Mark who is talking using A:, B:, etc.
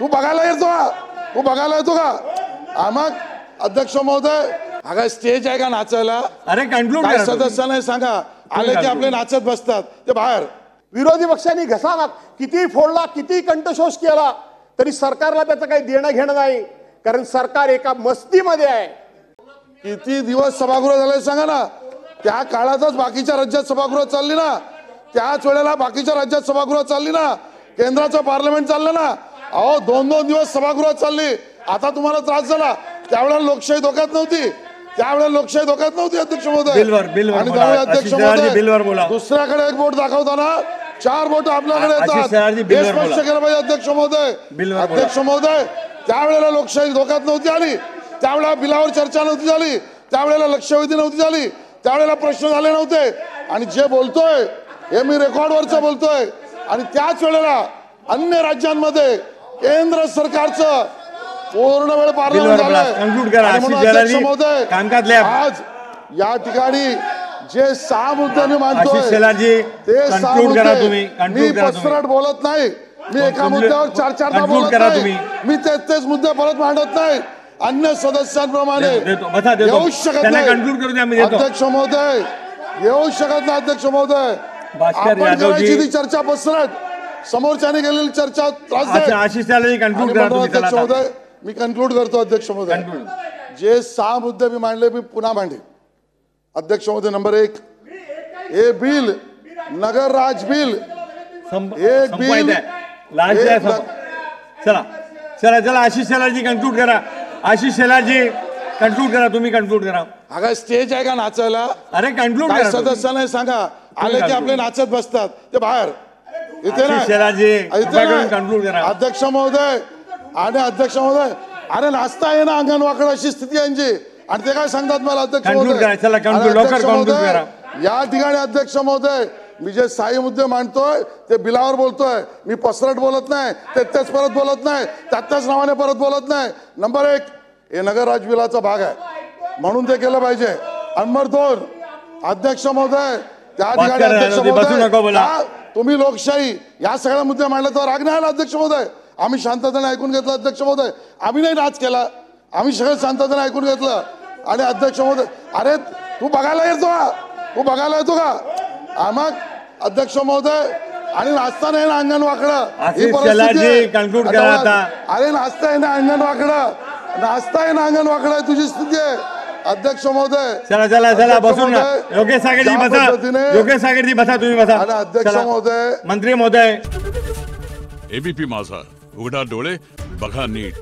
A: तू बघायला येतो का? तू बघायला येतो का? मग अध्यक्ष महोदय, हा स्टेज आहे का नाचायला?
B: अरे कंक्लूड
A: काय सदस्यांना सांगा, आले की आपले नाचत बसतात ते बाहेर.
C: विरोधी पक्षांनी घसा किती फोडला, किती कंठशोष केला तरी सरकारला त्याचं काही देणं घेणं नाही, कारण सरकार एका मस्तीमध्ये आहे.
A: किती दिवस सभागृह झाले सांगा ना. त्या काळातच बाकीच्या राज्यात सभागृह चालली ना, त्याच वेळेला बाकीच्या राज्यात सभागृह चालली ना, केंद्राचं पार्लमेंट चाललं ना. अहो 2-2 दिवस सभागृह चालली. आता तुम्हाला त्रास झाला, त्यावेळेला लोकशाही धोक्यात नव्हती, त्यावेळेला लोकशाही धोक्यात नव्हती अध्यक्ष महोदय. आणि त्यावेळी अध्यक्ष महोदय दुसऱ्याकडे एक बोट दाखवताना 4 बोट आपल्याकडे येतात. हे स्पष्ट केलं पाहिजे अध्यक्ष महोदय. अध्यक्ष महोदय, त्यावेळेला लोकशाही धोक्यात नव्हती आली, त्यावेळेला बिलावर चर्चा नव्हती झाली, त्यावेळेला लक्षवेधी नव्हती झाली, त्यावेळेला प्रश्न झाले नव्हते. आणि जे बोलतोय हे मी रेकॉर्डवरच बोलतोय. आणि त्याच वेळेला अन्य राज्यांमध्ये केंद्र सरकारचं पूर्ण वेळ पार्लमेंट झालंय. आज या ठिकाणी जे 6 मुद्दे मी मांडतोय ते 6 मुद्दे मी पसरट बोलत नाही, मी एका मुद्द्यावर 4-4दा बोलत नाही, मी तेच मुद्दे परत मांडत नाही. अन्य सदस्यांप्रमाणे येऊ शकत नाही अध्यक्ष महोदय, येऊ शकत नाही अध्यक्ष महोदय. आपण करायची ती चर्चा पसरट, समोरच्याने केलेली चर्चा अध्यक्ष महोदय. मी कन्क्लूड करतो अध्यक्ष महोदय. जे 6 मुद्दे मी मांडले मी पुन्हा मांडे अध्यक्ष महोदय. नंबर 1, हे बिल नगर राज बिल, एक बिल.
B: चला चला चला आशिष शेलारजी कन्क्लूड करा. आशिष शेलारजी कन्क्लूड करा, तुम्ही कन्क्लूड करा.
A: हा स्टेज आहे का नाचायला?
B: अरे कन्क्लूड
A: काय
B: करा.
A: सदस्यांना सांगा, आले की आपले नाचत बसतात ते बाहेर. इथे ना
B: कन्क्लूड करा
A: अध्यक्ष महोदय. आणि अध्यक्ष महोदय, अरे नाचता आहे ना अंगण वाकड, अशी स्थिती यांची. आणि ते काय सांगतात मला अध्यक्ष महोदय. या ठिकाणी अध्यक्ष महोदय, मी जे 6 मुद्दे मांडतोय ते बिलावर बोलतोय, मी पसरट बोलत नाही, तेच परत बोलत नाही, त्याच नावाने परत बोलत नाही. नंबर 1, हे नगर राज बिलाचा भाग आहे म्हणून ते केलं पाहिजे. नंबर 2, अध्यक्ष महोदय, त्या ठिकाणी अध्यक्ष महोदय तुम्ही लोकशाही या सगळ्या मुद्दे मांडले तर राग नाही आला अध्यक्ष महोदय. आम्ही शांततेने ऐकून घेतलं अध्यक्ष महोदय. आम्ही नाही नाच केला, आम्ही सगळं शांततेने ऐकून घेतलं. आणि अध्यक्ष महोदय, अरे तू बघायला येतो का? तू बघायला येतो का? मग अध्यक्ष महोदय, आणि नाचता नाही ना अंगण वाकडं, ही परिस्थिती. अरे नाचता आहे ना अंगण वाकडं, नाचता आहे ना अंगण वाकडं, तुझी स्थिती आहे अध्यक्ष महोदय.
B: चला चला चला बसून ना. योगेश सागरजी बसा, योगेश सागरजी बसा, तुम्ही बसा.
A: आणि अध्यक्ष महोदय,
B: मंत्री महोदय.
D: एबीपी माझा, उघडा डोळे बघा नीट.